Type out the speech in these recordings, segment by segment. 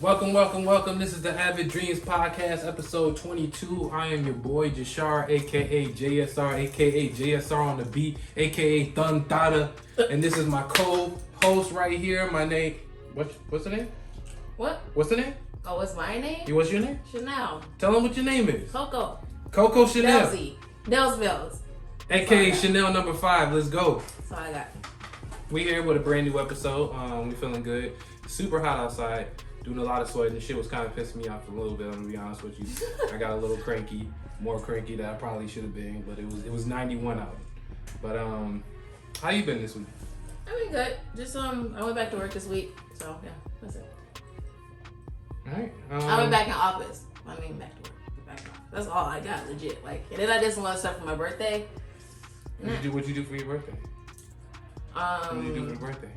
Welcome. This is the Avid Dreams Podcast, episode 22. I am your boy, JASHAR, a.k.a. JSR, a.k.a. JSR on the beat, a.k.a. Thun Thada. And this is my co-host right here. My name... What's the name? What? What's the name? Oh, what's my name? What's your name? Chanel. Tell them what your name is. Coco Chanel. Nels Bells. A.k.a. Chanel number 5. Let's go. That's all I got. We here with a brand new episode. We feeling good. Super hot outside. Doing a lot of sweating. The shit was kind of pissing me off a little bit, I'm gonna be honest with you. I got a little cranky, more cranky than I probably should have been, but it was 91 out. But how you been this week? I've been good. Just I went back to work this week, so yeah, that's it. Alright. I went back in office. Back to work. Back in office. That's all I got, legit. And then I did some other stuff for my birthday. What'd you do for your birthday? What did you do for your birthday?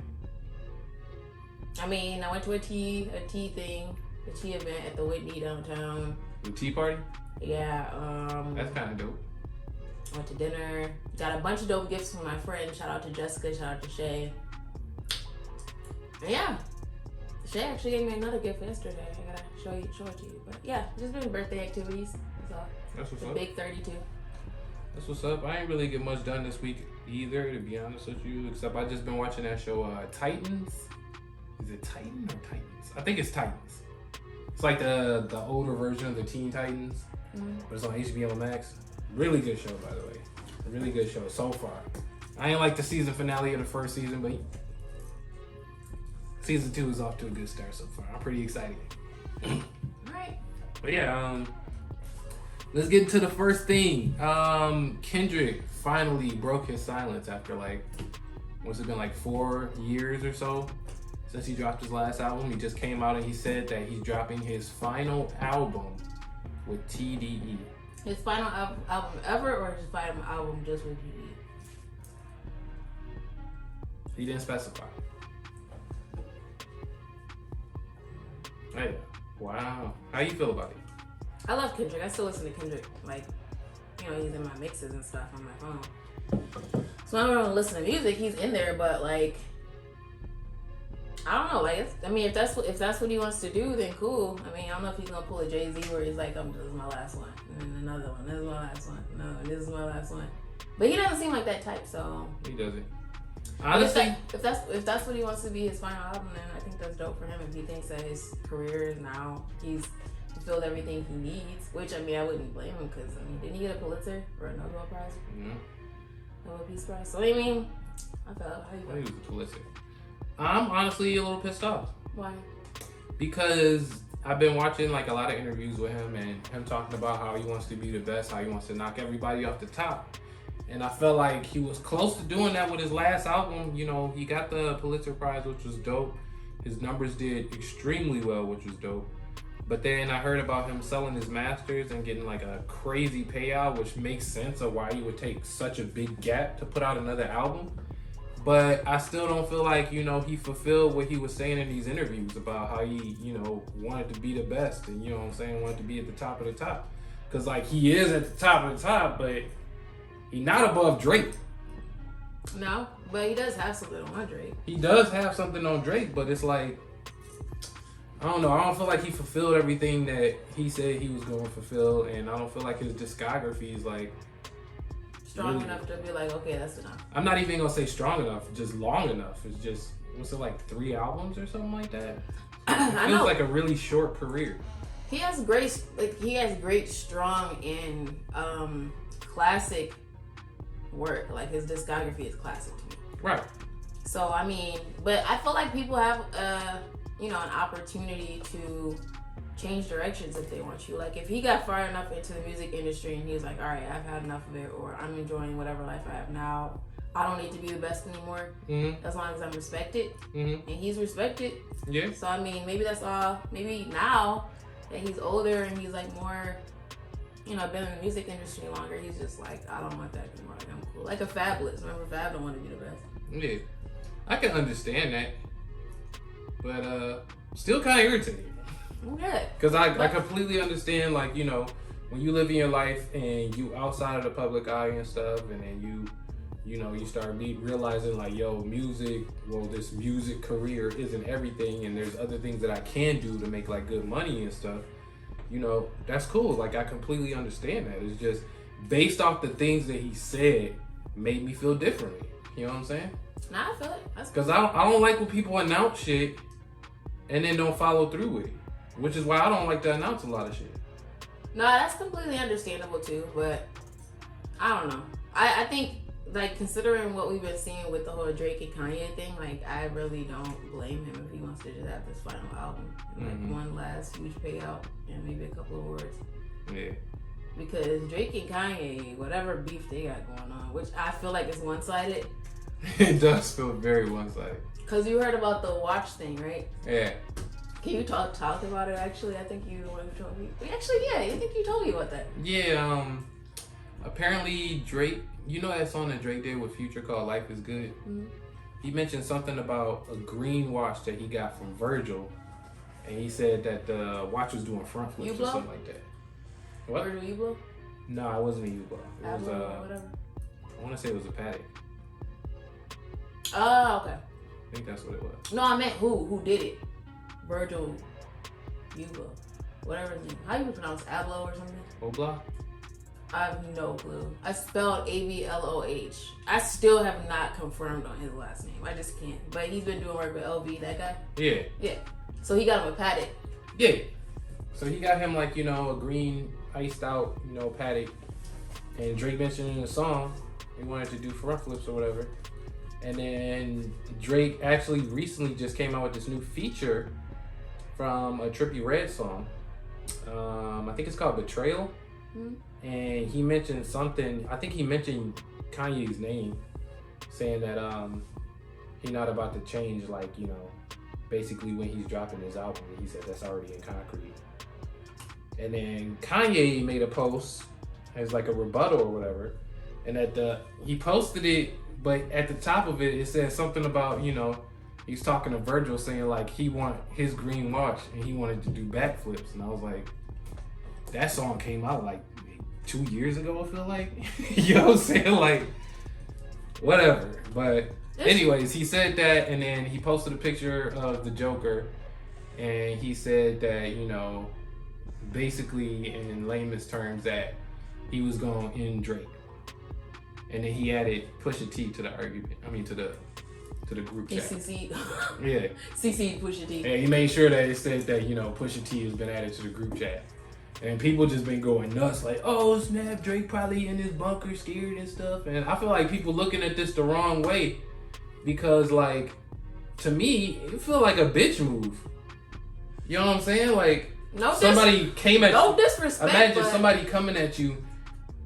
I went to a tea event at the Whitney downtown. The tea party? Yeah. That's kind of dope. Went to dinner. Got a bunch of dope gifts from my friends. Shout out to Jessica. Shout out to Shay. And yeah. Shay actually gave me another gift yesterday. I gotta show it to you. But yeah, just been birthday activities. That's all. That's what's up. Big 32. That's what's up. I ain't really get much done this week either, to be honest with you. Except I just been watching that show, Titans. Is it Titan or Titans? I think it's Titans. It's like the older version of the Teen Titans, but it's on HBO Max. Really good show, by the way. Really good show so far. I ain't like the season finale of the first season, but season 2 is off to a good start so far. I'm pretty excited. Alright. But yeah, let's get into the first thing. Kendrick finally broke his silence after what's it been, 4 years or so since he dropped his last album. He just came out and he said that he's dropping his final album with TDE. His final album ever, or his final album just with TDE? He didn't specify. Hey, wow. How you feel about it? I love Kendrick. I still listen to Kendrick. He's in my mixes and stuff on my phone. So I don't really listen to music. He's in there, but I don't know. If that's what he wants to do, then cool. I don't know if he's gonna pull a Jay-Z where he's like, this is my last one, and then another one. This is my last one. No, this is my last one. But he doesn't seem like that type. So he doesn't. Honestly, if that's what he wants to be his final album, then I think that's dope for him. If he thinks that his career is now he's fulfilled everything he needs, which I wouldn't blame him because didn't he get a Pulitzer or a Nobel Prize? Nobel Peace Prize. So I felt how you feel? He was a Pulitzer. I'm honestly a little pissed off. Why? Because I've been watching a lot of interviews with him and him talking about how he wants to be the best, how he wants to knock everybody off the top. And I felt like he was close to doing that with his last album. He got the Pulitzer Prize, which was dope. His numbers did extremely well, which was dope. But then I heard about him selling his masters and getting a crazy payout, which makes sense of why he would take such a big gap to put out another album. But I still don't feel like, he fulfilled what he was saying in these interviews about how he, wanted to be the best and, wanted to be at the top of the top. Because, he is at the top of the top, but he's not above Drake. No, but he does have something on Drake. He does have something on Drake, but it's I don't know. I don't feel like he fulfilled everything that he said he was going to fulfill, and I don't feel like his discography is strong really enough to be okay, that's enough. I'm not even gonna say strong enough, just long enough. It's just, what's it, 3 albums or something like that? It feels like a really short career. He has great strong and classic work. His discography is classic to me. Right. So but I feel like people have an opportunity to change directions if they want to. If he got far enough into the music industry and he was like, all right, I've had enough of it, or I'm enjoying whatever life I have now, I don't need to be the best anymore, as long as I'm respected, and he's respected. Yeah. So maybe that's all. Maybe now that he's older and he's more, been in the music industry longer, he's just I don't want that anymore. I'm cool. Like a Fabulous. Remember, Fab don't want to be the best. Yeah, I can understand that, but still kind of irritating. Okay. Because I completely understand, when you live in your life and you outside of the public eye and stuff, and then you know, you start realizing like, yo, this music career isn't everything, and there's other things that I can do to make like good money and stuff, you know, that's cool. Like, I completely understand that. It's just based off the things that he said made me feel differently. You know what I'm saying? Nah, I feel it. That's because I don't like when people announce shit and then don't follow through with it, which is why I don't like to announce a lot of shit. No, that's completely understandable too, but I don't know. I think, like, considering what we've been seeing with the whole Drake and Kanye thing, like, I really don't blame him if he wants to just have this final album, like one last huge payout and maybe a couple of awards. Yeah. Because Drake and Kanye, whatever beef they got going on, which I feel like is one-sided. It does feel very one-sided. Because you heard about the watch thing, right? Yeah. Can you talk about it, actually? I think you the one who told me. Actually, yeah, I think you told me about that. Yeah, apparently Drake, you know that song that Drake did with Future called Life is Good? Mm-hmm. He mentioned something about a green watch that he got from Virgil, and he said that the watch was doing front flips or something like that. What? Virgil U-Blow? No, it wasn't a U-Blow. It was whatever. I want to say it was a Paddock. Oh, okay. I think that's what it was. No, I meant who did it? Virgil U-Blow. Whatever his name. How do you pronounce Abloh or something? Obla? I have no clue. I spelled Avloh. I still have not confirmed on his last name. I just can't. But he's been doing work with LV, that guy? Yeah. Yeah. So he got him a Paddock. Yeah. So he got him like, you know, a green iced out, you know, Paddock. And Drake mentioned in the song he wanted to do front flips or whatever. And then Drake actually recently just came out with this new feature from a Trippie Redd song. I think it's called Betrayal. Mm-hmm. And he mentioned something, I think he mentioned Kanye's name, saying that he's not about to change, like, you know, basically when he's dropping his album. He said that's already in concrete. And then Kanye made a post as like a rebuttal or whatever. And he posted it, but at the top of it, it said something about, you know, he's talking to Virgil saying like he want his green watch and he wanted to do backflips. And I was like, that song came out like 2 years ago, I feel like. You know what I'm saying? Like, whatever. But anyways, he said that, and then he posted a picture of the Joker, and he said that, you know, basically in layman's terms that he was going to end Drake. And then he added Pusha T to the argument. I mean, to the group chat. CC. Yeah. CC Pusha T. And he made sure that it said that, you know, Pusha T has been added to the group chat. And people just been going nuts, like, oh snap, Drake probably in his bunker scared and stuff. And I feel like people looking at this the wrong way, because, like, to me, it feel like a bitch move. You know what I'm saying? Like, somebody came at you. No disrespect. Imagine somebody coming at you,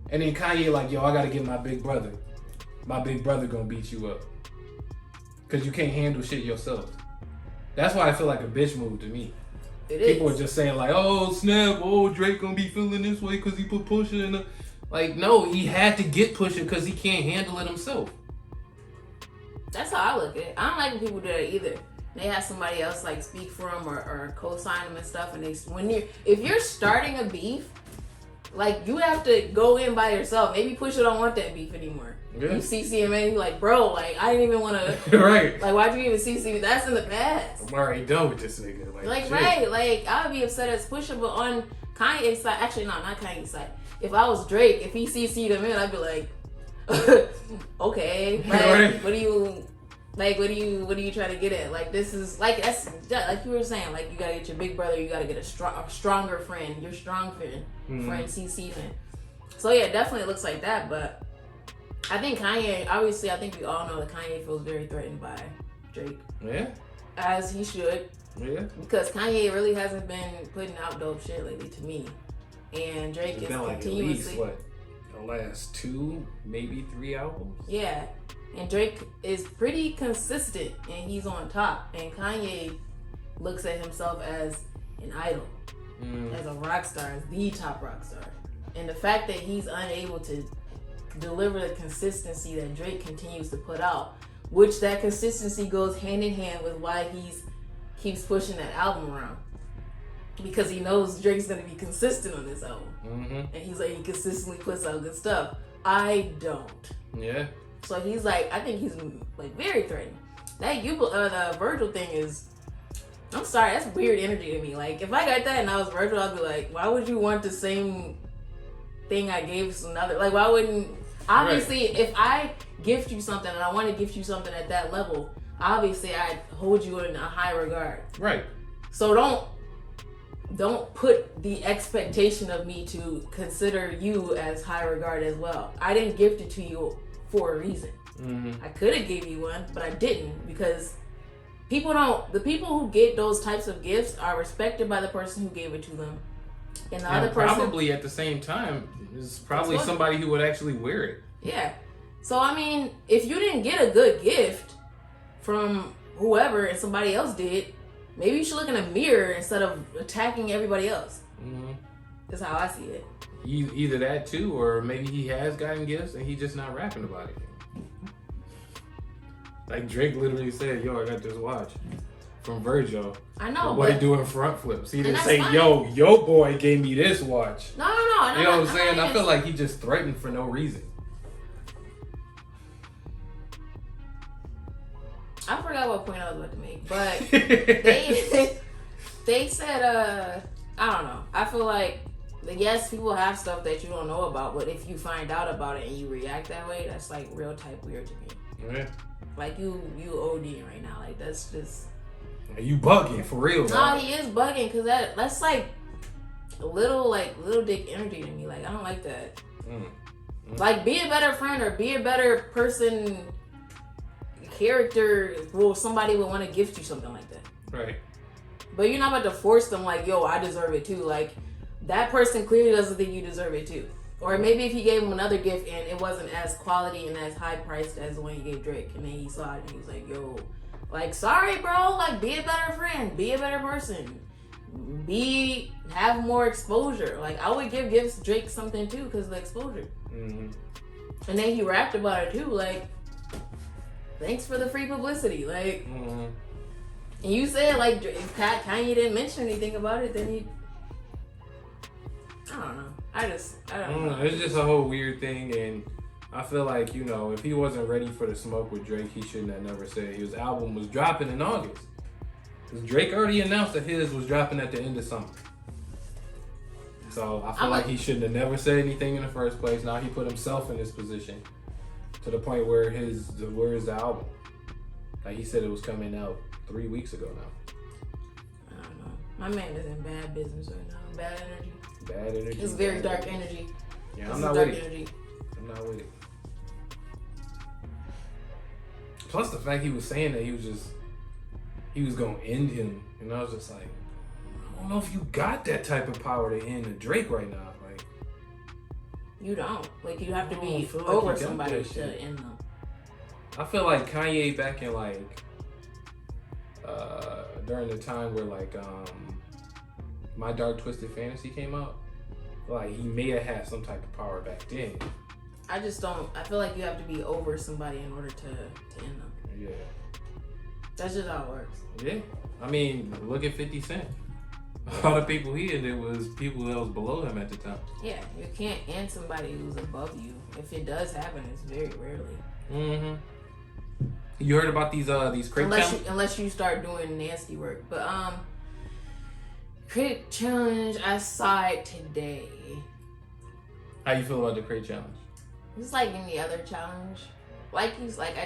and then Kanye like, yo, I gotta get my big brother. My big brother gonna beat you up. Because you can't handle shit yourself. That's why I feel like a bitch move to me. People are just saying like, oh snap, oh Drake gonna be feeling this way because he put Pusha in the... Like, no, he had to get Pusha because he can't handle it himself. That's how I look at it. I don't like when people do that either. They have somebody else like speak for them or co-sign them and stuff. And if you're starting a beef, like, you have to go in by yourself. Maybe Pusha don't want that beef anymore. Yeah. You CC him and you're like, bro, like, I didn't even want to. Right. Like, why'd you even CC me? That's in the past. I'm already done with this nigga. Like right. Like, I would be upset as Pusha, but on Kanye's side, actually, no, not Kanye's side. If I was Drake, if he CC'd him in, I'd be like, okay, like, right. What are you trying to get at? Like, this is like, that's like you were saying, like, you gotta get your big brother, you gotta get a stronger friend, your strong friend, CC friend. So yeah, definitely it looks like that. But I think Kanye, obviously, I think we all know that Kanye feels very threatened by Drake. Yeah. As he should. Yeah. Because Kanye really hasn't been putting out dope shit lately to me, and Drake is continuously. Like at least, the last 2, maybe 3 albums. Yeah. And Drake is pretty consistent, and he's on top. And Kanye looks at himself as an idol, as a rock star, as the top rock star. And the fact that he's unable to deliver the consistency that Drake continues to put out, which that consistency goes hand in hand with why he's keeps pushing that album around. Because he knows Drake's going to be consistent on this album. And he's like, he consistently puts out good stuff. I don't. Yeah. So he's like, I think he's like very threatening. That the Virgil thing is, I'm sorry, that's weird energy to me. Like, if I got that and I was Virgil, I'd be like, why would you want the same thing I gave another? Like, why wouldn't, obviously, right. If I gift you something and I want to gift you something at that level, obviously I'd hold you in a high regard. Right. So don't put the expectation of me to consider you as high regard as well. I didn't gift it to you for a reason. I could have gave you one, but I didn't, because the people who get those types of gifts are respected by the person who gave it to them. And the other person, probably at the same time, is probably somebody who would actually wear it. Yeah. So, I mean, if you didn't get a good gift from whoever and somebody else did, maybe you should look in a mirror instead of attacking everybody else. That's how I see it. Either that too, or maybe he has gotten gifts and he's just not rapping about it. Like Drake literally said, yo, I got this watch from Virgil. I know. Boy doing front flips. He didn't say, yo, your boy gave me this watch. No. You know what I'm saying? I feel like he just threatened for no reason. I forgot what point I was about to make, but they said, I don't know. I feel like, yes, people have stuff that you don't know about, but if you find out about it and you react that way, that's like real type weird to me. Yeah. Like you ODing right now. Like that's just. You bugging for real? No, he is bugging because that's like little dick energy to me. Like I don't like that. Like be a better friend or be a better person. Character, well, somebody would want to gift you something like that. Right. But you're not about to force them like, yo, I deserve it too. Like that person clearly doesn't think you deserve it too. Or maybe if he gave him another gift and it wasn't as quality and as high priced as the one he gave Drake, and then he saw it and he was like, yo, like, sorry, bro, like, be a better friend, be a better person, have more exposure. Like, I would give gifts Drake something too because of the exposure. And then he rapped about it too, like, thanks for the free publicity, like, and you said, like, if Kanye didn't mention anything about it, then I don't know. I don't know. It's just a whole weird thing, and I feel like, you know, if he wasn't ready for the smoke with Drake, he shouldn't have never said his album was dropping in August. Because Drake already announced that his was dropping at the end of summer. So I feel like he shouldn't have never said anything in the first place. Now he put himself in this position to the point where where is the album? Like he said it was coming out 3 weeks ago now. I don't know. My man is in bad business right now. Bad energy. Bad energy. It's very dark energy. Yeah, I'm not with it. I'm not with it. Plus the fact he was saying that he was gonna end him, and I was just like, I don't know if you got that type of power to end Drake right now. Like, you don't. Like, you have to be over somebody to end them. I feel like Kanye back in like during the time where like My Dark Twisted Fantasy came out, like he may have had some type of power back then. I just don't. I feel like you have to be over somebody in order to end them. Yeah. That's just how it works. Yeah. I mean, look at 50 Cent. All the people he ended was people that was below him at the time. Yeah, you can't end somebody who's above you. If it does happen, it's very rarely. Mm-hmm. You heard about these crate challenges? Unless you start doing nasty work. But crate challenge, I saw it today. How you feel about the crate challenge? It's like any other challenge. I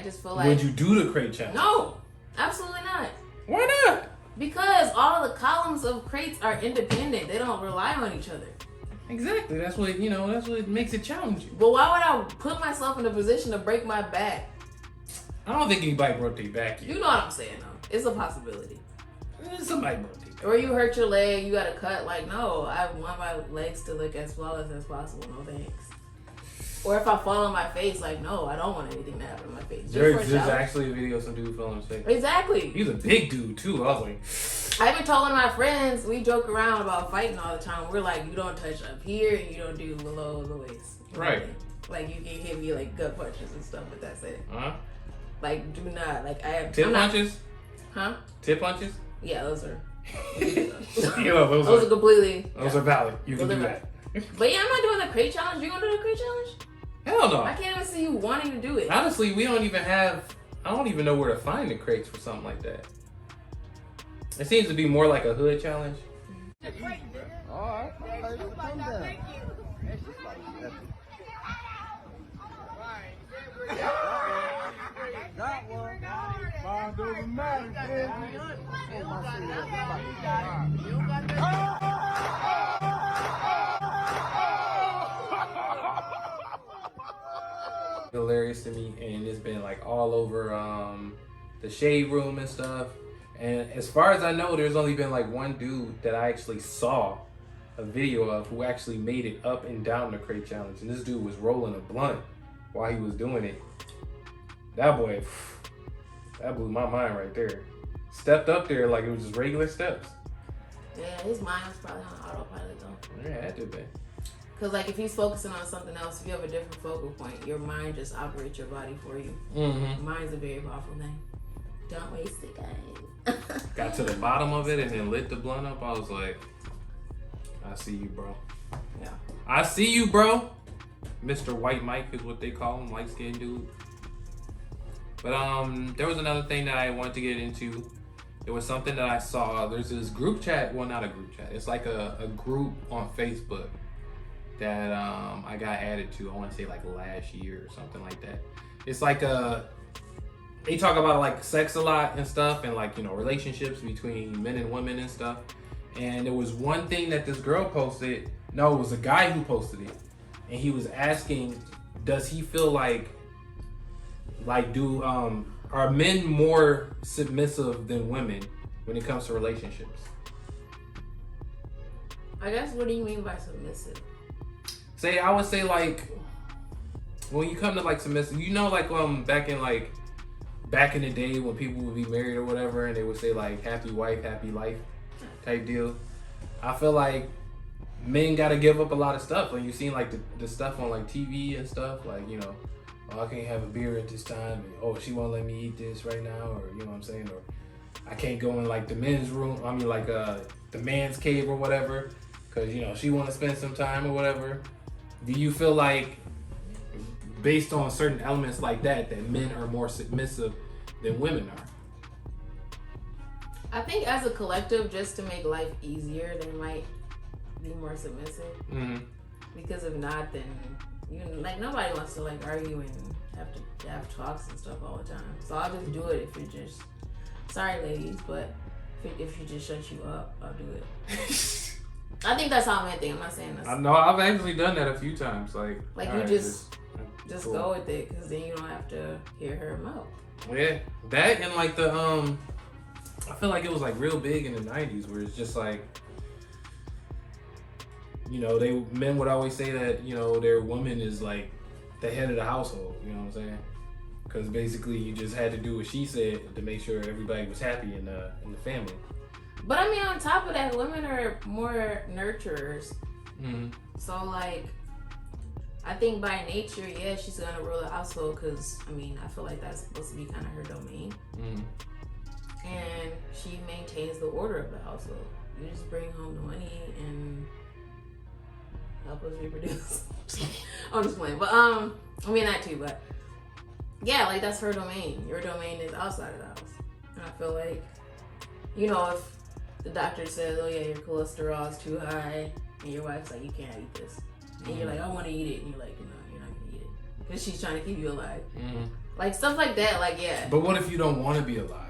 just feel like. Would you do the crate challenge? No, absolutely not. Why not? Because all the columns of crates are independent. They don't rely on each other. Exactly. That's what makes it challenging. But why would I put myself in a position to break my back? I don't think anybody broke their back yet. You know what I'm saying, though. It's a possibility. Somebody broke their back. Or you hurt your leg, you got a cut. Like, no, I want my legs to look as flawless as possible. No thanks. Or if I fall on my face, like, no, I don't want anything to happen to my face. There's actually a video of some dude fell on his face. Exactly. He's a big dude, too. I was like... I even told one of my friends, we joke around about fighting all the time. We're like, you don't touch up here, and you don't do below the waist. Right. Like, you can hit me, like, gut punches and stuff, but that's it. Uh-huh. Like, do not. Like, I have... Tip punches? Huh? Tip punches? Yeah, those are... those are completely... Those are valid. You can do that. But yeah, I'm not doing the crate challenge. You gonna do the crate challenge? Hell no. I can't even see you wanting to do it. Honestly, I don't even know where to find the crates for something like that. It seems to be more like a hood challenge. Alright, calm down. That one. Mine doesn't matter, Hilarious to me, and it's been like all over the shade room and stuff. And as far as I know, there's only been like one dude that I actually saw a video of who actually made it up and down the crate challenge, and this dude was rolling a blunt while he was doing it. That boy, that blew my mind right there. Stepped up there like it was just regular steps. Yeah, his mind was probably on autopilot though. Yeah, that did that. Cause like if he's focusing on something else, if you have a different focal point, your mind just operates your body for you. Mm-hmm. Mind's a very powerful thing. Don't waste it, guys. Got to the bottom of it and then lit the blunt up. I was like, I see you, bro. Yeah. I see you, bro. Mr. White Mike is what they call him, light skinned dude. But there was another thing that I wanted to get into. It was something that I saw. There's this group chat. Well, not a group chat. It's like a group on Facebook that I got added to. I want to say like last year or something like that. It's like they talk about like sex a lot and stuff, and like, you know, relationships between men and women and stuff. And there was one thing that this girl posted. No, it was a guy who posted it, and he was asking, does he feel like are men more submissive than women when it comes to relationships? I guess, what do you mean by submissive? I would say like when you come to like submissive, you know, like back in the day when people would be married or whatever, and they would say like happy wife, happy life type deal. I feel like men gotta give up a lot of stuff. When you seen like the stuff on like TV and stuff, like, you know, oh, I can't have a beer at this time, and oh, she won't let me eat this right now, or you know what I'm saying, or I can't go in like the men's room, the man's cave or whatever, because, you know, she want to spend some time or whatever. Do you feel like, based on certain elements like that men are more submissive than women are? I think as a collective, just to make life easier, they might be more submissive. Mm-hmm. Because if not, then nobody wants to like argue and have to have talks and stuff all the time. So I'll just do it if it just. Sorry, ladies, but if you just shut you up, I'll do it. I think that's how men think. I'm not saying that's. I know, I've actually done that a few times. Like you right, just cool. go with it, because then you don't have to hear her mouth. Yeah, that and like I feel like it was like real big in the 90s, where it's just like, you know, men would always say that, you know, their woman is like the head of the household. You know what I'm saying? Because basically you just had to do what she said to make sure everybody was happy in the family. But I mean, on top of that, women are more nurturers. Mm-hmm. So like, I think by nature, yeah, she's gonna rule the household, because I mean, I feel like that's supposed to be kind of her domain. Mm-hmm. And she maintains the order of the household. You just bring home the money and help us reproduce. I'm just playing, but I mean that too. But yeah, like that's her domain. Your domain is outside of the house. And I feel like, you know, if the doctor says, "Oh yeah, your cholesterol is too high," and your wife's like, "You can't eat this," and you're like, "I want to eat it," and you're like, "No, you're not gonna eat it," because she's trying to keep you alive. Mm-hmm. Like stuff like that. Like, yeah. But what if you don't want to be alive?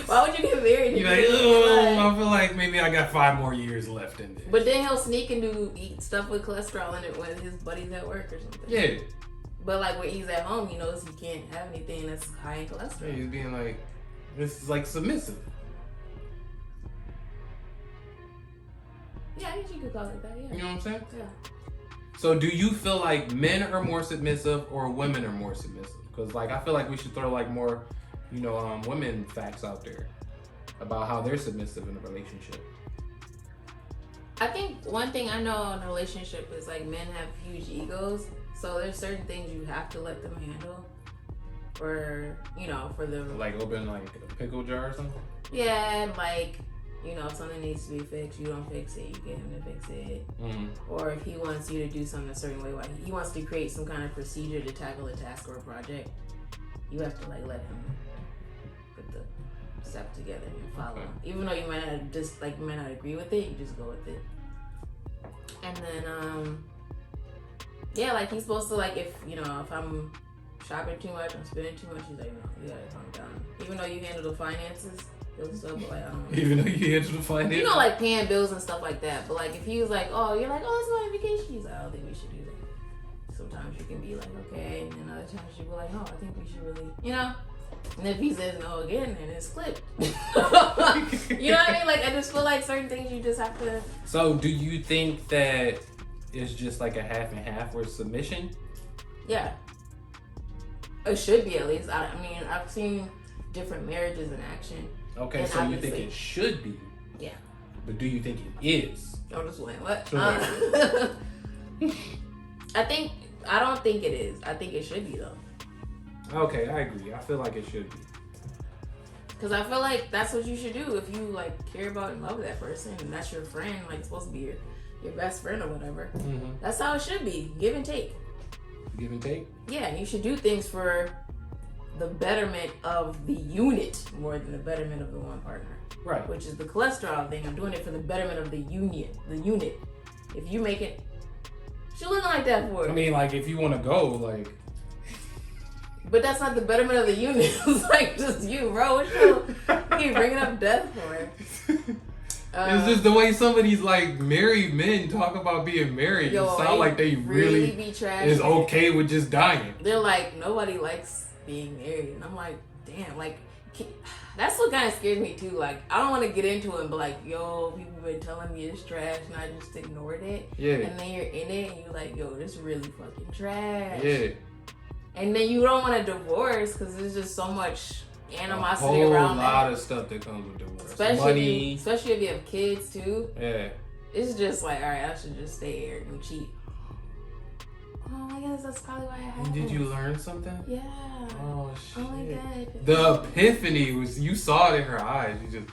Why would you get married? You're like, oh, I feel like maybe I got 5 more years left in this. But then he'll sneak and eat stuff with cholesterol in it when his buddy's at work or something. Yeah. But like when he's at home, he knows he can't have anything that's high in cholesterol. Yeah, he's being like, this is like submissive. Yeah, I guess you could call it that, yeah. You know what I'm saying? Yeah. So do you feel like men are more submissive or women are more submissive? Because like, I feel like we should throw like more, you know, women facts out there about how they're submissive in a relationship. I think one thing I know in a relationship is like men have huge egos. So there's certain things you have to let them handle. Or, you know, for them. Like open like a pickle jar or something? Yeah, like, You know, if something needs to be fixed, you don't fix it, you get him to fix it. Or if he wants you to do something a certain way, like he wants to create some kind of procedure to tackle a task or a project, you have to like let him put the steps together and follow. Okay. Even though you might not agree with it, you just go with it. And then yeah, like he's supposed to like if I'm shopping too much, I'm spending too much, he's like, no, you gotta calm down. Even though you handle the finances, he'll still be like, I don't know. Even though you handle the finances? You know, like paying bills and stuff like that. But like if he was like, oh, you're like, oh, it's my vacation, he's like, I don't think we should do that. Sometimes you can be like, okay, and then other times you be like, oh, I think we should really, you know? And if he says no again, then it's flipped. You know what I mean? Like, I just feel like certain things you just have to... So, do you think that it's just like a half and half or submission? Yeah. It should be, at least. I mean, I've seen different marriages in action. Okay, so you think it should be? Yeah. But do you think it is? I'm just wait, what? I don't think it is. I think it should be, though. Okay, I agree. I feel like it should be. Because I feel like that's what you should do if you, like, care about and love that person and that's your friend, like, it's supposed to be your best friend or whatever. Mm-hmm. That's how it should be. Give and take. Give and take? Yeah, and you should do things for the betterment of the unit more than the betterment of the one partner. Right. Which is the cholesterol thing. I'm doing it for the betterment of the unit. If you make it... What you looking like that for? I mean, like, if you want to go, like... But that's not the betterment of the unit. It's like just you, bro. What you keep bringing up death for? It's just the way some of these like married men talk about being married. It sound like they really be trash, is okay with just dying. They're like, nobody likes being married. And I'm like, damn, like, that's what kind of scares me too. Like, I don't want to get into it and be like, yo, people been telling me it's trash and I just ignored it. Yeah. And then you're in it and you're like, yo, this really fucking trash. Yeah. And then you don't want to divorce because there's just so much animosity around that. A lot of stuff that comes with divorce. Especially if you have kids too. Yeah. It's just like, all right, I should just stay here and cheat. Oh, I guess that's probably why I happened. Did you learn something? Yeah. Oh, shit. Oh, my God. The epiphany was, you saw it in her eyes. You just,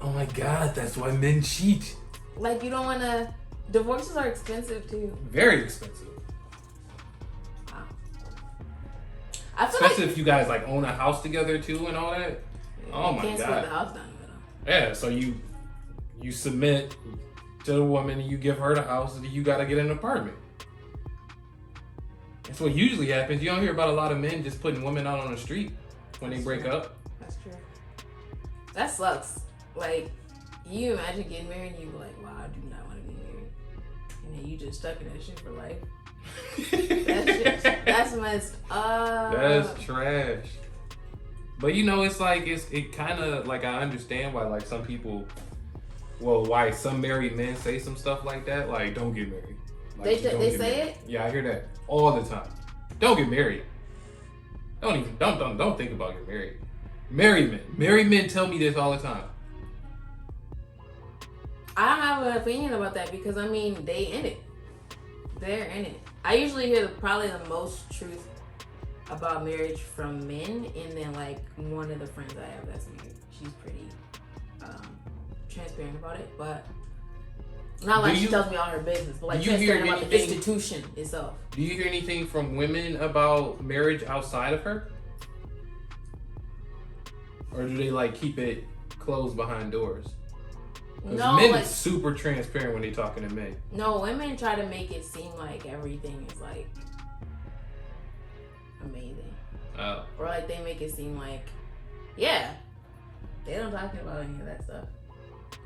oh, my God, that's why men cheat. Like, you don't want to... Divorces are expensive, too. Very expensive. I feel especially if you guys like own a house together too and all that. Yeah, oh my God! Can't split the house down the middle. Yeah, so you submit to the woman and you give her the house, and you got to get an apartment. That's what usually happens. You don't hear about a lot of men just putting women out on the street when they break up. That's true. That sucks. Like, you imagine getting married and you be like, wow, I do not want to be married, and then you just stuck in that shit for life. That's messed up. That's trash. But you know, it's like it kind of like, I understand why like some people, why some married men say some stuff like that. Like, don't get married. Like, they say it. Yeah, I hear that all the time. Don't get married. Don't think about getting married. Married men tell me this all the time. I don't have an opinion about that because I mean they in it. They're in it. I usually hear probably the most truth about marriage from men, and then like one of the friends I have that's married, she's pretty transparent about it, but not like she tells me all her business, but like transparent about the institution itself. Do you hear anything from women about marriage outside of her? Or do they like keep it closed behind doors? Because men are super transparent when they talking to men. No, women try to make it seem like everything is like amazing. Oh. Or like they make it seem like, yeah, they don't talk about any of that stuff.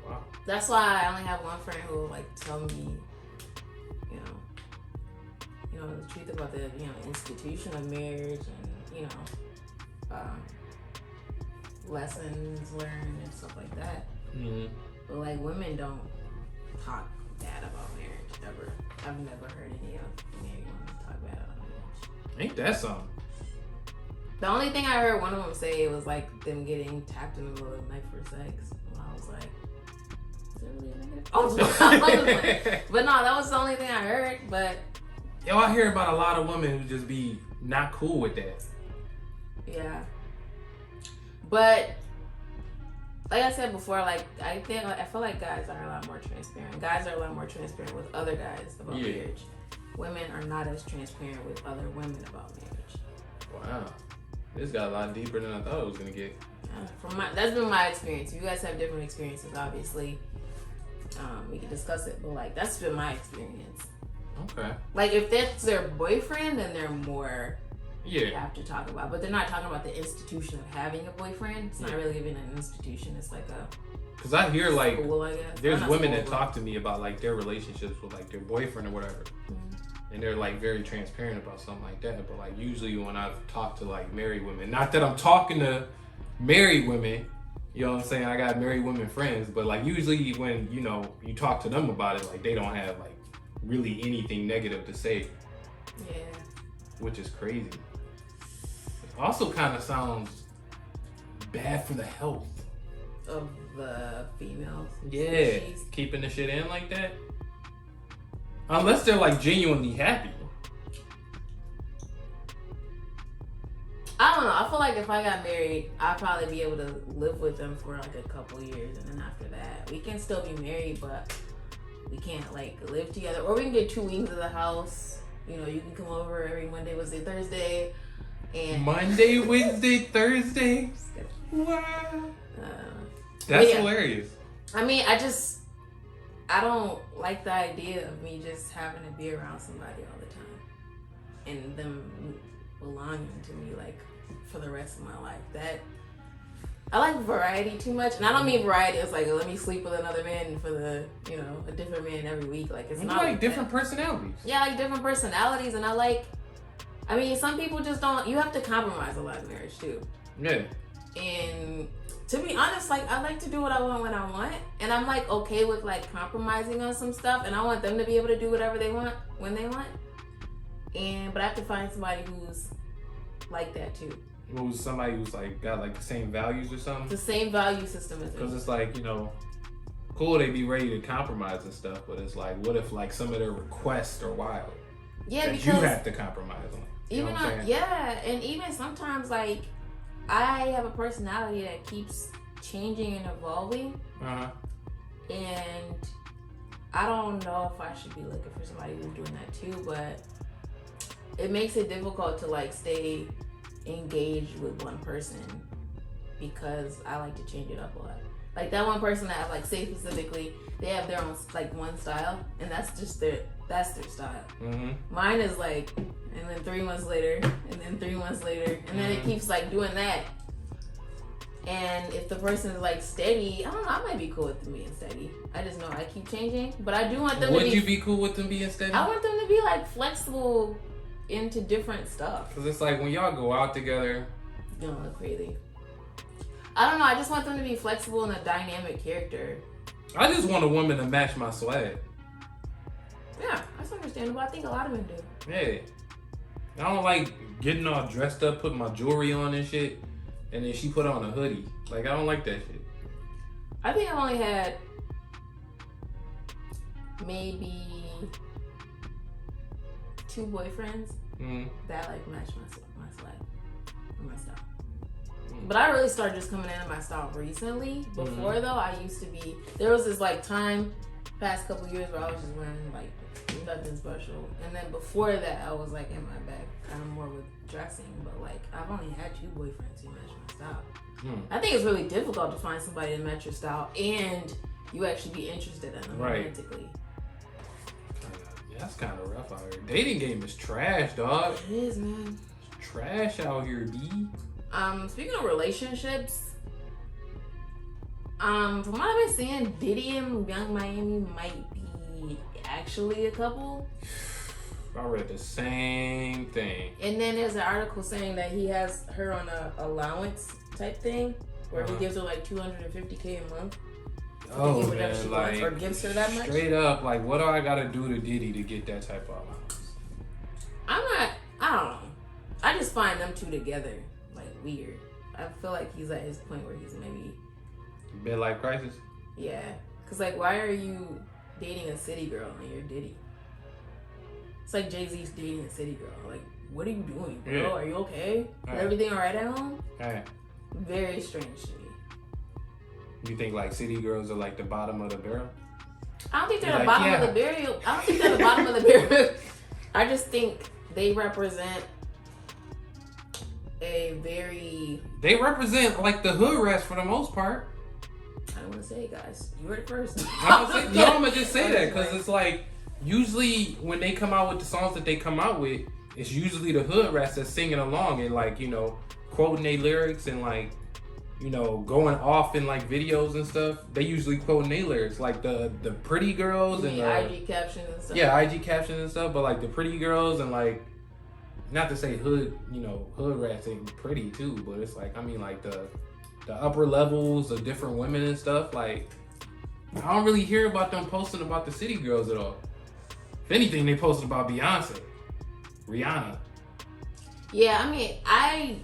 Wow. That's why I only have one friend who will like tell me, you know, the truth about the, institution of marriage and, lessons learned and stuff like that. Mm-hmm. But like women don't talk bad about marriage ever. I've never heard any of married women talk bad about marriage. Ain't that something? The only thing I heard one of them say was like them getting tapped in the middle of the night for sex. And I was like, is that really a negative? I was like, but no, that was the only thing I heard. But yo, I hear about a lot of women who just be not cool with that. Yeah. But like I said before, like I feel like guys are a lot more transparent. Guys are a lot more transparent with other guys about marriage. Women are not as transparent with other women about marriage. Wow, this got a lot deeper than I thought it was gonna get. That's been my experience. If you guys have different experiences, obviously, we can discuss it. But like, that's been my experience. Okay. Like, if that's their boyfriend, then they're more. Yeah. Have to talk about, but they're not talking about the institution of having a boyfriend. It's not really even an institution. It's like a. Because I hear like school, I guess. There's women that talk to me about like their relationships with like their boyfriend or whatever, and they're like very transparent about something like that. But like usually when I've talked to like married women, not that I'm talking to married women, you know what I'm saying? I got married women friends, but like usually when you talk to them about it, like they don't have like really anything negative to say. Yeah. Which is crazy. It also kind of sounds bad for the health of the females. Yeah, species. Keeping the shit in like that. Unless they're like genuinely happy. I don't know. I feel like if I got married, I'd probably be able to live with them for like a couple years, and then after that, we can still be married, but we can't like live together. Or we can get 2 wings of the house. You know, you can come over every Monday, Wednesday, Thursday, and Monday, Wednesday, Thursday. Wow. That's hilarious. I mean, I don't like the idea of me just having to be around somebody all the time and them belonging to me like for the rest of my life. That I like variety too much, and I don't mean variety as like let me sleep with another man for a different man every week. Like it's not like different personalities. Yeah, like different personalities, and I mean, some people just don't. You have to compromise a lot in marriage too. Yeah. And to be honest, like I like to do what I want when I want, and I'm like okay with like compromising on some stuff, and I want them to be able to do whatever they want when they want. But I have to find somebody who's like that too. Who's somebody who's like got like the same values or something? The same value system as Because it's like, cool they be ready to compromise and stuff, but it's like, what if like some of their requests are wild? Yeah, that because you have to compromise on. And even sometimes like I have a personality that keeps changing and evolving. And I don't know if I should be looking for somebody who's doing that too, but it makes it difficult to like stay engaged with one person because I like to change it up a lot. Like that one person that I like say specifically, they have their own like one style, and that's their style. Mine is like, and then 3 months later, and then 3 months later, and then it keeps like doing that. And if the person is like steady, I don't know, I might be cool with them being steady. I just know I keep changing, but I do want them to be. Would you be cool with them being steady? I want them to be like flexible into different stuff. Because it's like when y'all go out together. You don't look crazy. I don't know, I just want them to be flexible and a dynamic character. I just want a woman to match my swag. Yeah, that's understandable. I think a lot of men do. Yeah. I don't like getting all dressed up, putting my jewelry on and shit, and then she put on a hoodie. Like, I don't like that shit. I think I've only had maybe 2 boyfriends that like match my swag and my style. But I really started just coming into my style recently. Before though, I used to be, there was this like time past couple years where I was just wearing like nothing special. And then before that, I was like in my bag, kind of more with dressing. But like, I've only had 2 boyfriends who match my style. I think it's really difficult to find somebody to match your style and you actually be interested in them romantically. Yeah, that's kind of rough out here. Dating game is trash, dog. It is, man. It's trash out here, B. Speaking of relationships, from what I've been seeing, Diddy and Young Miami might be actually a couple. I read the same thing. And then there's an article saying that he has her on a allowance type thing, where he gives her like $250K a month. Oh man, like or gives her that much. Straight up, like what do I gotta do to Diddy to get that type of allowance? I don't know. I just find them 2 together like weird. I feel like he's at his point where he's maybe midlife crisis. Yeah, cause like why are you dating a city girl and you're Diddy? It's like Jay-Z's dating a city girl. Like, what are you doing, bro? Yeah. Are you okay? Is everything alright at home? Hey. Very strange to me. You think like city girls are like the bottom of the barrel? I don't think they're the bottom of the barrel. I don't think they're the bottom of the barrel. I just think they represent They represent like the hood rats for the most part. I don't want to say it, guys. You heard it first. I'm gonna just say that because it's like usually when they come out with the songs that they come out with, it's usually the hood rats that's singing along and like, you know, quoting their lyrics and like, you know, going off in like videos and stuff. They usually quoting their lyrics, like the pretty girls and IG captions and stuff. Yeah, IG captions and stuff, but like the pretty girls and like, not to say hood, you know, hood rats ain't pretty too, but it's like, I mean like the upper levels of different women and stuff, like I don't really hear about them posting about the city girls at all. If anything, they posted about Beyonce, Rihanna. Yeah, I mean, I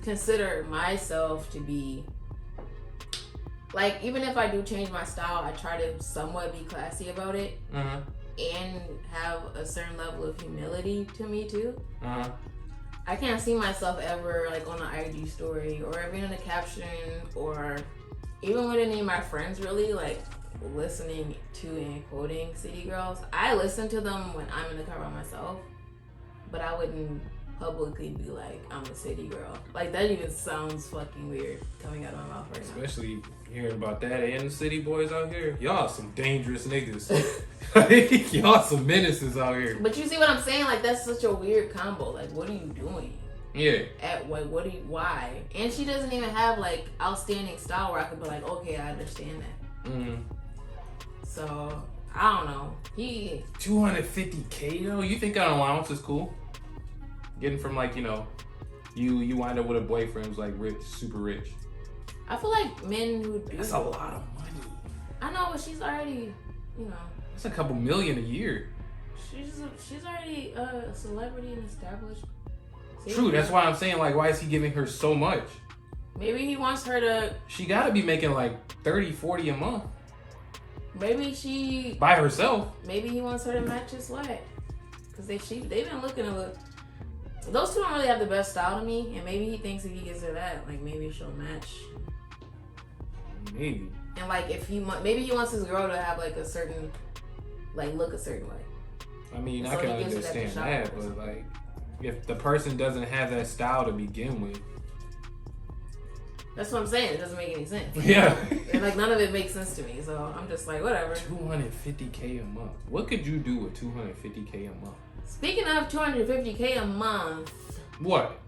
consider myself to be like, even if I do change my style, I try to somewhat be classy about it and have a certain level of humility to me too. I can't see myself ever like on an IG story or even in a caption or even with any of my friends really like listening to and quoting city girls. I listen to them when I'm in the car by myself, but I wouldn't publicly be like, I'm a city girl. Like that even sounds fucking weird coming out of my mouth right now. Especially hearing about that and the city boys out here. Y'all some dangerous niggas. Y'all some menaces out here. But you see what I'm saying? Like that's such a weird combo. Like what are you doing? Yeah. Why? And she doesn't even have like outstanding style where I could be like, okay, I understand that. So I don't know. He $250K though? You think an allowance is cool? Getting from like, you know, you wind up with a boyfriend who's like rich, super rich. I feel like men who do. That's a lot of money. I know, but she's already, you know. That's a couple million a year. She's already a celebrity and established. True, that's why I'm saying like, why is he giving her so much? Maybe he wants her to. She gotta be making like 30, 40 a month. Maybe she. By herself. Maybe he wants her to match his swag. Because they've been looking a little. Those two don't really have the best style to me, and maybe he thinks if he gives her that, like maybe she'll match. Maybe. And like if maybe he wants his girl to have like a certain, like look a certain way. I mean, I can understand that, but like if the person doesn't have that style to begin with. That's what I'm saying. It doesn't make any sense. Yeah. And like none of it makes sense to me, so I'm just like whatever. $250K a month. What could you do with $250K a month? Speaking of $250K a month. What?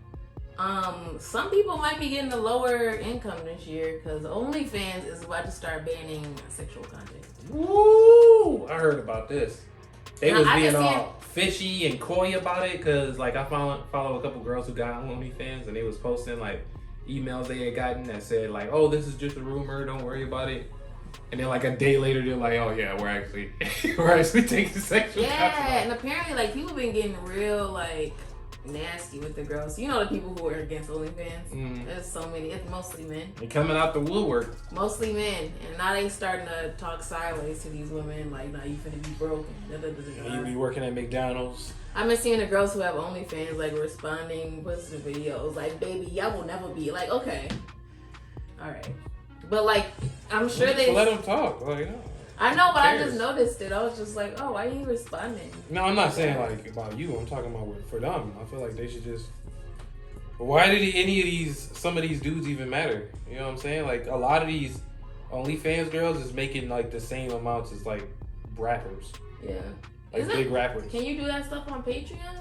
Some people might be getting a lower income this year because Onlyfans is about to start banning sexual content. Woo! I heard about this. They now, was being all fishy and coy about it because like I follow a couple girls who got on Onlyfans and they was posting like emails they had gotten that said like, oh, this is just a rumor, don't worry about it. And then like a day later they're like, oh yeah, we're actually taking sexual content. Yeah, and apparently like people been getting real like nasty with the girls. You know the people who are against OnlyFans? There's so many. It's mostly men. They're coming out the woodwork. Mostly men. And now they starting to talk sideways to these women like, nah, you finna be broken. You be working at McDonald's. I've been seeing the girls who have OnlyFans like responding with the videos like, baby, y'all will never be. Like, okay. Alright. But like, I'm sure they let them talk. Like, no. I know, but I just noticed it. I was just like, oh, why are you responding? No, I'm not saying like about you. I'm talking about for them. I feel like they should just. Why did some of these dudes even matter? You know what I'm saying? Like a lot of these OnlyFans girls is making like the same amounts as like rappers. Yeah. Like big rappers. Can you do that stuff on Patreon?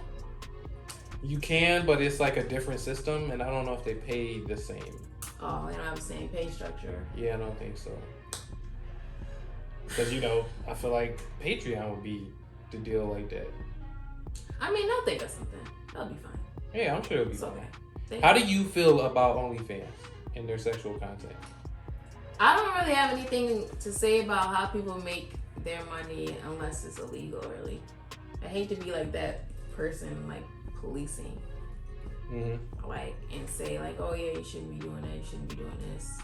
You can, but it's like a different system, and I don't know if they pay the same. Oh, they don't have the same pay structure. Yeah, I don't think so. Because, you know, I feel like Patreon would be the deal like that. I mean, they'll think of something. They'll be fine. Yeah, I'm sure it'll be fine. Okay. How do you feel about OnlyFans and their sexual content? I don't really have anything to say about how people make their money unless it's illegal, really. I hate to be like that person, like, policing. Like, and say, like, oh, yeah, you shouldn't be doing that, you shouldn't be doing this.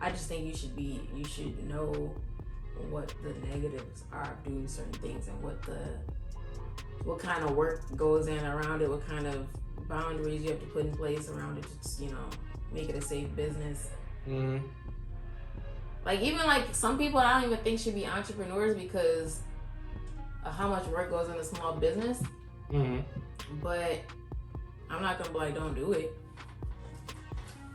I just think you should know what the negatives are of doing certain things and what kind of work goes in around it, what kind of boundaries you have to put in place around it to, you know, make it a safe business. Like, even like some people I don't even think should be entrepreneurs because of how much work goes into small business. Mm-hmm. But I'm not gonna be like, don't do it.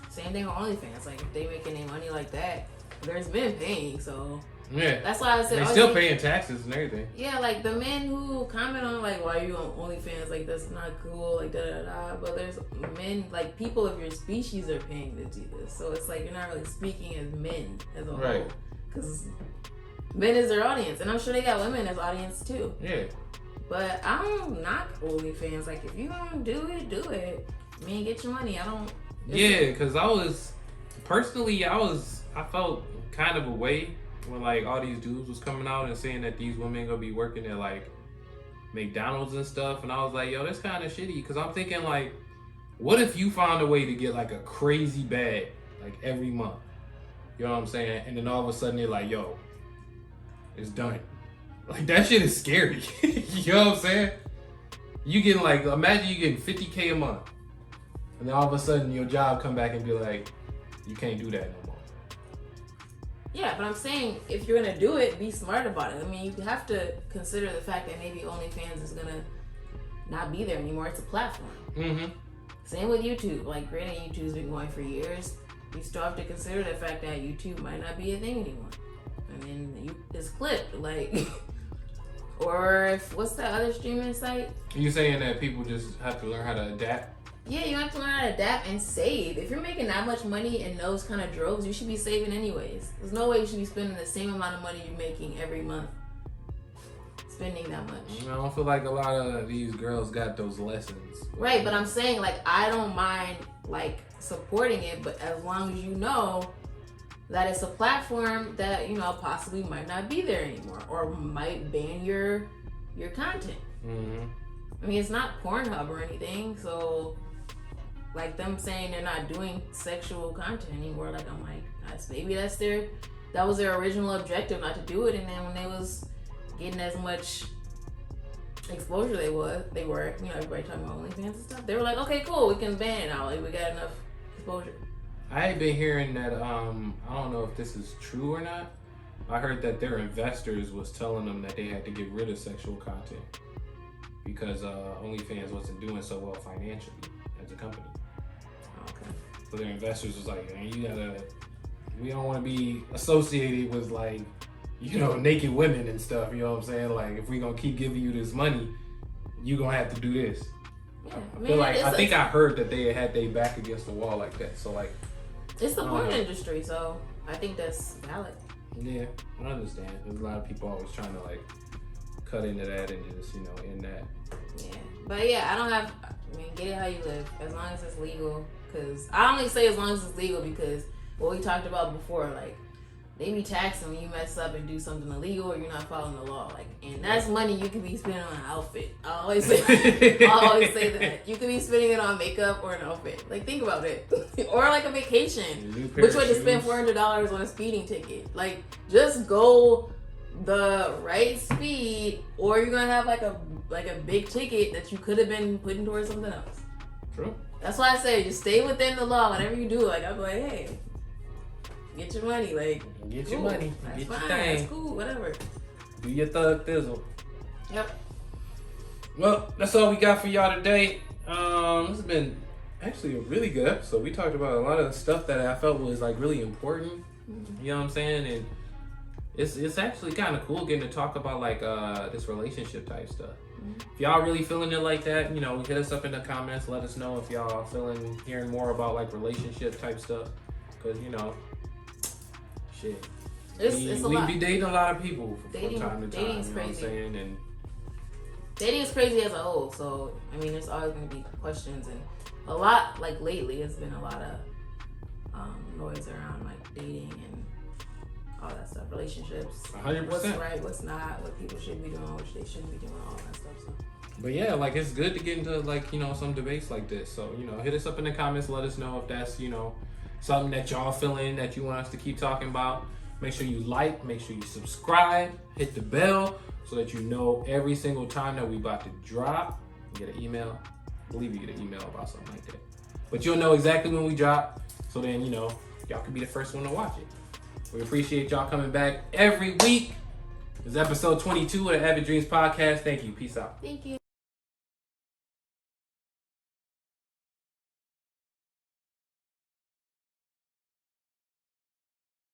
Same thing with OnlyFans. Like, if they making any money like that, there's men paying, so yeah. that's why I said they're still paying taxes and everything. Yeah, like the men who comment on like, why are you on OnlyFans? Like, that's not cool. Like, da da da. But there's men, like people of your species are paying to do this, so it's like you're not really speaking as men as a whole, because men is their audience, and I'm sure they got women as audience too. Yeah. But I don't knock OnlyFans. Like, if you gonna do it, do it. I mean, get your money. I don't. Yeah, because I felt kind of a way when like all these dudes was coming out and saying that these women gonna be working at like McDonald's and stuff, and I was like, yo, that's kind of shitty. Because I'm thinking like, what if you found a way to get like a crazy bag like every month? You know what I'm saying? And then all of a sudden they're like, yo, it's done. Like, that shit is scary. You know what I'm saying? You getting like, imagine you getting $50K a month, and then all of a sudden your job come back and be like, you can't do that no more. Yeah, but I'm saying if you're gonna do it, be smart about it. I mean, you have to consider the fact that maybe OnlyFans is gonna not be there anymore. It's a platform. Mm-hmm. Same with YouTube. Like, granted, YouTube's been going for years. You still have to consider the fact that YouTube might not be a thing anymore. And then it's clipped, like, or if, what's that other streaming site? You saying that people just have to learn how to adapt? Yeah, you have to learn how to adapt and save. If you're making that much money in those kind of droves, you should be saving anyways. There's no way you should be spending the same amount of money you're making every month. Spending that much. I don't feel like a lot of these girls got those lessons. Right, but I'm saying, like, I don't mind, like, supporting it, but as long as you know that it's a platform that, you know, possibly might not be there anymore or might ban your content. Mm-hmm. I mean, it's not Pornhub or anything, so like them saying they're not doing sexual content anymore, like, I'm like, maybe that was their original objective, not to do it, and then when they was getting as much exposure they were, you know, everybody talking about OnlyFans and stuff, they were like, okay, cool, we can ban it now, like, we got enough exposure. I ain't been hearing that, I don't know if this is true or not. I heard that their investors was telling them that they had to get rid of sexual content because OnlyFans wasn't doing so well financially as a company. Okay. So their investors was like, we don't want to be associated with, like, you know, naked women and stuff, you know what I'm saying? Like, if we gonna keep giving you this money, you gonna have to do this. Yeah, I think I heard that they had their back against the wall like that. So, like, it's the porn industry, so I think that's valid. Yeah, I understand. There's a lot of people always trying to, like, cut into that and just, you know, end that. Yeah, but yeah, get it how you live, as long as it's legal. Because I only say as long as it's legal because what we talked about before, like, they be taxing when you mess up and do something illegal or you're not following the law. Like, and that's money you could be spending on an outfit. I always say that. You could be spending it on makeup or an outfit. Like, think about it. Or like a vacation. Which way to spend $400 on a speeding ticket? Like, just go the right speed, or you're gonna have like a big ticket that you could have been putting towards something else. True. That's why I say just stay within the law. Whatever you do, like, I'm like, hey, get your money, like, get cool. your money, That's get fine. your thing. That's cool, whatever. Do your thug thizzle. Yep. Well, that's all we got for y'all today. This has been actually a really good episode. We talked about a lot of the stuff that I felt was, like, really important. Mm-hmm. You know what I'm saying? And it's actually kind of cool getting to talk about, like, this relationship type stuff. Mm-hmm. If y'all really feeling it like that, you know, hit us up in the comments. Let us know if y'all hearing more about, like, relationship type stuff. Because, you know, shit. We be dating a lot of people from time to time. Dating's you know crazy. What I'm saying? And dating is crazy as a whole. So, I mean, there's always going to be questions. And a lot, like, lately, it's been a lot of noise around, like, dating and all that stuff. Relationships. 100%. What's right, what's not, what people should be doing, what they shouldn't be doing, all that stuff. So. But yeah, like, it's good to get into, like, you know, some debates like this. So, you know, hit us up in the comments. Let us know if that's, you know, something that y'all feeling that you want us to keep talking about. Make sure you like, make sure you subscribe, hit the bell so that you know every single time that we about to drop. You get an email. I believe you get an email about something like that. But you'll know exactly when we drop. So then, you know, y'all can be the first one to watch it. We appreciate y'all coming back every week. This is episode 22 of the Avid Dreams Podcast. Thank you. Peace out. Thank you.